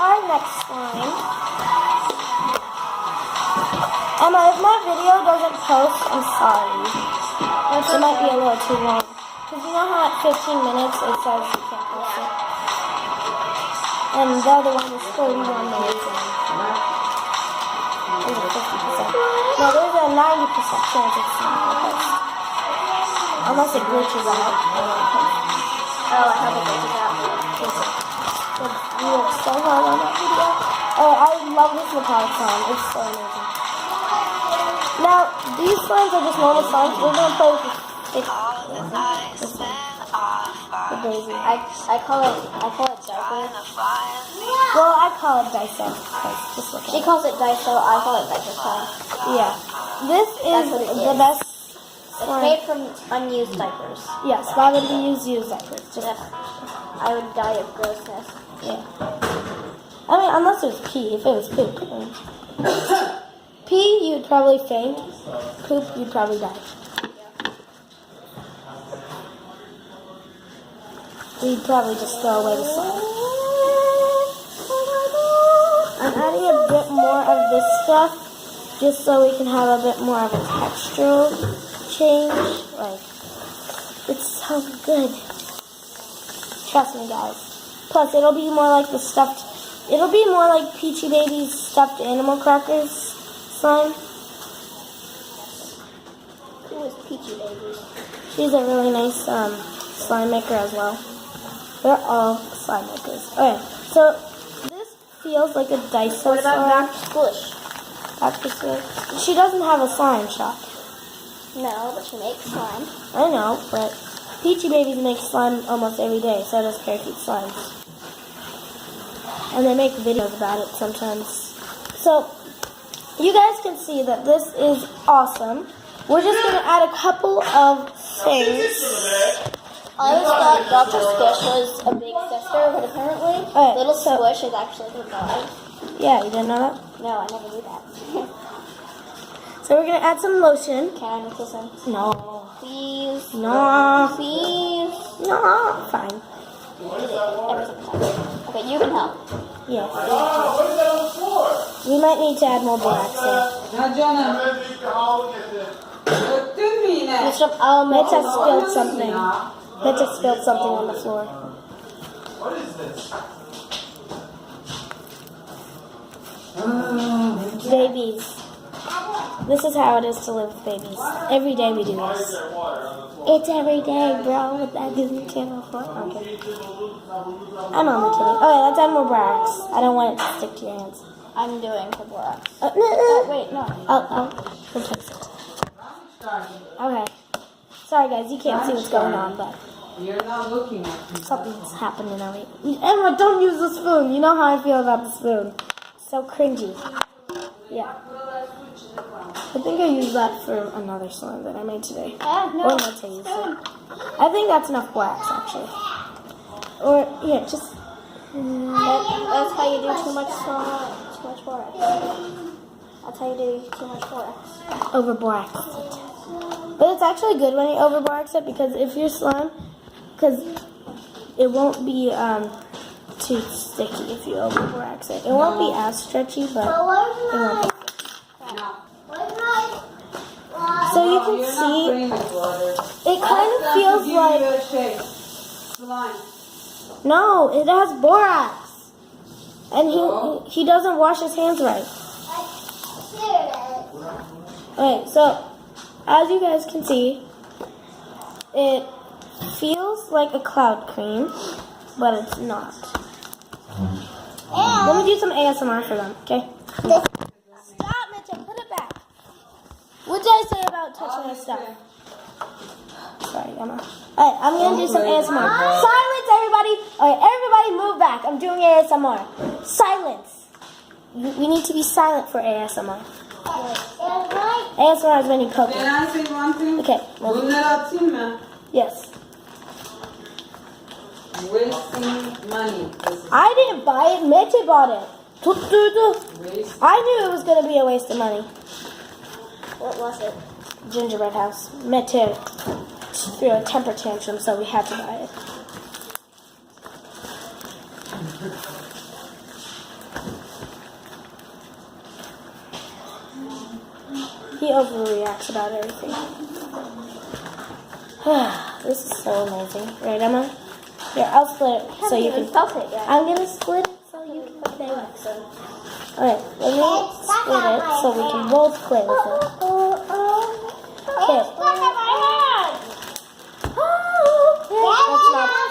our next slime. Emma, if my video doesn't post, I'm sorry. It might be a little too long. Because you know how at 15 minutes it says you can't post it? And the other one is 31 minutes. There's a 50%. No, there's a 90% chance it's not going to post. Unless it glitches out. Oh, I hope it glitches out. We worked so hard on that video. Oh, I love this metallic song. It's so amazing. Now, these slimes are just normal slimes. We're going to play with this one. The daisy. I call it diaper. Well, I call it Daiso. Just look at She it. calls it Daiso, I call it diaper slime. Yeah. This is what it the is. best It's slime. made from unused diapers. Yes, why would we use diapers? Just, I would die of grossness. yeah. I mean, unless it was pee. If it was poop. Pee, you'd probably faint. Poop, you'd probably die. We'd probably just throw away the slime. I'm adding a bit more of this stuff, just so we can have a bit more of a textural change. Like, it's so good. Trust me, guys. Plus, it'll be more like the stuffed. It'll be more like Peachy Baby's stuffed animal crackers slime. Who is Peachy Baby? She's a really nice slime maker as well. They're all slime makers. Okay, so this feels like a Daiso What about slime. Dr. Squish? Dr. Squish. She doesn't have a slime shop. No, but she makes slime. I know, but Peachy Babies make slime almost every day, so does Parakeet Slimes. And they make videos about it sometimes. So, you guys can see that this is awesome. We're just going to add a couple of things. I always thought Dr. Squish was a big sister, but apparently Alright, Little so- Squish is actually her dog. Yeah, you didn't know that? No, I never knew that. So we're going to add some lotion. Can I make this in? No. Please. No. Please. No. Fine. Everything's okay, you can help. Yeah. We might need to add more borax there. Ya canım. Öptün mü yine? Mr. I'll make Meta spilled something. Ya. Meta spilled something on the floor. Babies. This is how it is to live with babies. Every day we do this. It's every day, bro. With that Disney Channel. Okay. I'm only kidding. Okay, let's add more borax. I don't want it to stick to your hands. I'm doing the borax. Wait. Wait, no. I'll fix it. Okay. Sorry, guys. You can't see what's going on, but You're not looking at me. something's happening over here. Emma, don't use the spoon. You know how I feel about the spoon. So cringy. Yeah. I think I used that for another slime that I made today. No. Or Meta used it. I think that's enough borax, actually. Or, yeah, just... That's how you do too much borax. That's how you do too much borax. over borax. But it's actually good when you over borax it, because if your slime, because it won't be too sticky if you over borax it. It won't be as stretchy, but it won't be. So you can see, it kind of feels like, Slime. no, it has borax. And he doesn't wash his hands right. Okay, so as you guys can see, it feels like a cloud cream, but it's not. Let me do some ASMR for them, okay? Stop, Mitchell, put it back. What did I say about touching my stuff? Sorry, Emma. Alright, I'm gonna do some ASMR. Silence, everybody! Alright, everybody move back. I'm doing ASMR. Silence. We need to be silent for ASMR. ASMR is when you poke it. Can I say one thing? Okay, well, Bunları atayım mı? yes. Wasting money. This is I didn't buy it, Mete bought it. Tutturdu. waste. I knew it was gonna be a waste of money. What was it? Gingerbread house. Mete threw a temper tantrum, so we had to buy it. He overreacts about everything. This is so amazing. Right, Emma? Here, I'll split it so you can... felt it yet. I'm gonna split it so you can play with it. Alright, let me split it so we can both play with it. Okay.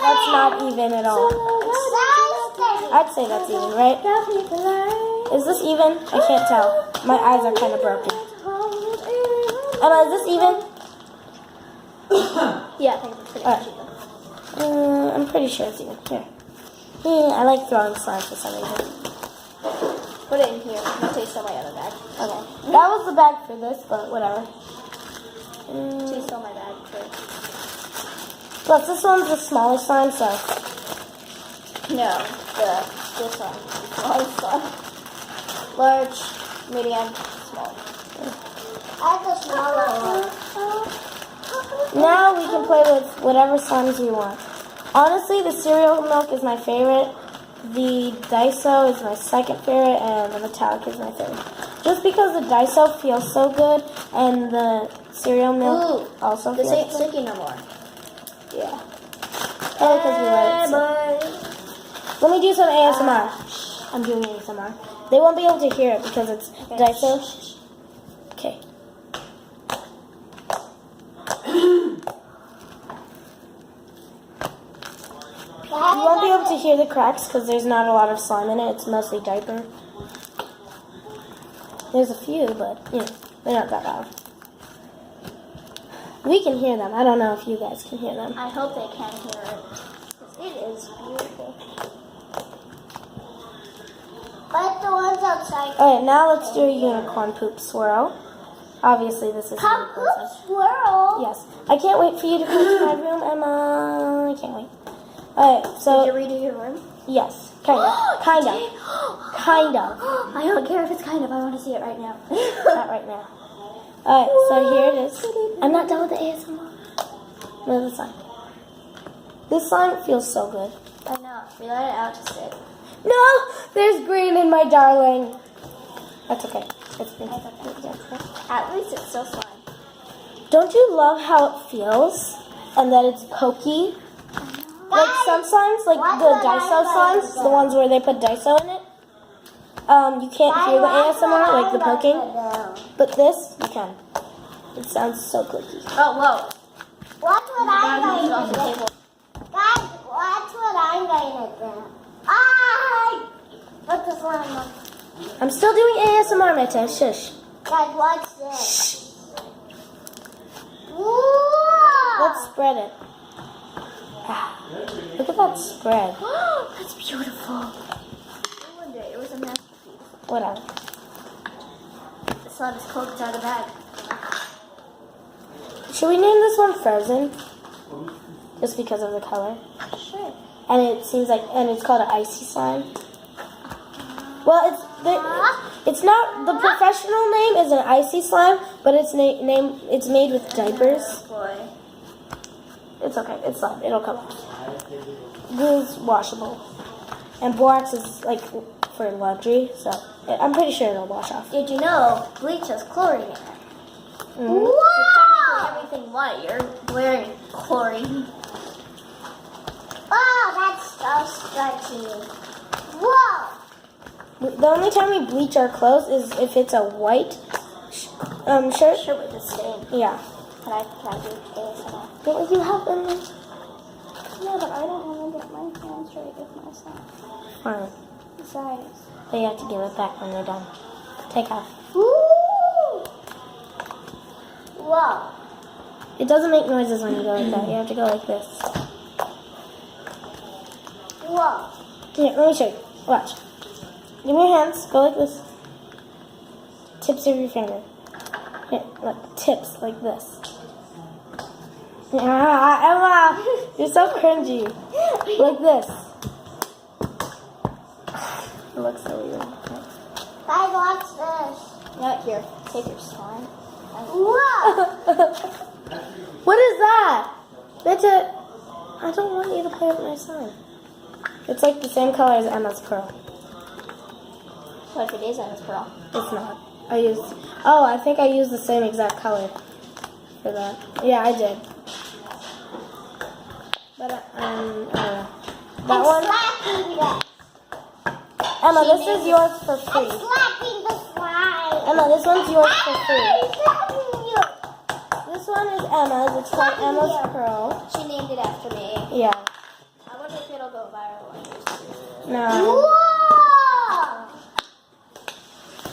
That's not even at all. I'd say that's even, right? Is this even? I can't tell. My eyes are kind of broken. Emma, is this even? Yeah, I think it's pretty Alright. even. I'm pretty sure it's even. Here. I like throwing slime for some reason. Put it in here. I'm gonna taste on my other bag. Okay. That was the bag for this, but whatever. Taste on my bag too. Plus, this one's the smaller slime, so... No, this one. Smallest one. Large, medium, small. I have the smaller one. Now we can play with whatever slimes we want. Honestly, the cereal milk is my favorite. The Daiso is my second favorite, and the metallic is my third. Just because the Daiso feels so good, and the cereal milk also This feels ain't good. sticky no more. Yeah. Probably because we let it sit. Let me do some ASMR. I'm doing ASMR. They won't be able to hear it because it's Daiso. Okay. You won't be able to hear the cracks because there's not a lot of slime in it. It's mostly diaper. There's a few, but they're not that loud. We can hear them. I don't know if you guys can hear them. I hope they can hear it. 'Cause it is beautiful. But the ones outside. Alright, now let's do a unicorn poop swirl. Obviously, this is Come really poop swirl. Yes. I can't wait for you to come to my room, Emma. I can't wait. Alright, so... Did you redo your room? Yes. Kind of. Kind of. Kind of. I don't care if it's kind of. I want to see it right now. Not right now. Alright, so here it is. I'm not done with the ASMR. No, the slime. This slime feels so good. I know. We let it out to sit. No! There's green in my darling. That's okay. It's green. At least it's still slime. Don't you love how it feels? And that it's pokey? Like some slimes, like the Daiso slimes, the ones where they put Daiso in it, you can't hear the ASMR, like the poking, but this, you can. It sounds so clicky. Oh, whoa. Watch what It's off the table. Guys, watch what I'm going to do. Ah! Put the slime on. I'm still doing ASMR, Meta. Shush. Guys, watch this. Whoa! Let's spread it. Look at that spread. That's beautiful. One day, it was a masterpiece. Whatever. The slime is cold. It's out of the bag. Should we name this one Frozen? Just because of the color. Sure. And it seems like, and it's called an icy slime. Well, it's not, the professional name is an icy slime, but it's it's made with diapers. Oh, boy. It's okay, it's slime, it'll come off. Glue is washable. And borax is like for laundry, so I'm pretty sure it'll wash off. Did you know bleach has chlorine in it? Mm-hmm. Technically everything white, you're wearing chlorine. Oh, that's so stretchy. Whoa! The only time we bleach our clothes is if it's a white shirt. Shirt with a stain. Yeah. Can I do ASMR? Don't you help them? Yeah, but I don't want to get my hands right with myself. Fine. Besides. But you have to give it back when they're done. Take off. Woo! Whoa. It doesn't make noises when you go like that. You have to go like this. Whoa. Here, let me show you. Watch. Give me your hands. Go like this. Tips of your finger. Here, look. Tips like this. Ah, Emma! You're so cringy. Like this. It looks so weird. Guys, watch this. Not here. Take your slime. Whoa! What is that? That's a... I don't want you to play with my slime. It's like the same color as Emma's pearl. What if it is Emma's pearl? It's not. I think I used the same exact color for that. Yeah, I did. But that one. Slapping that. Emma, this is yours for free. Slapping the slime. Emma, this one's yours for free. Slapping you. This one is Emma's. It's called Emma's Pearl. She named it after me. Yeah. I wonder if it'll go viral. No. Whoa!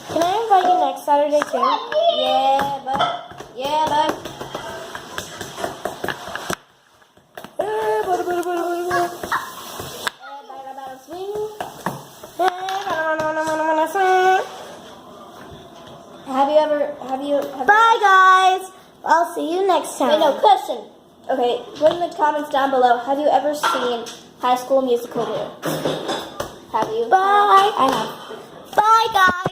Can I invite you next Saturday too? Yeah, but have you Bye guys. I'll see you next time. Wait, no, question. Okay, put in the comments down below. Have you ever seen High School Musical 2? Have you? Bye. I have. Bye guys.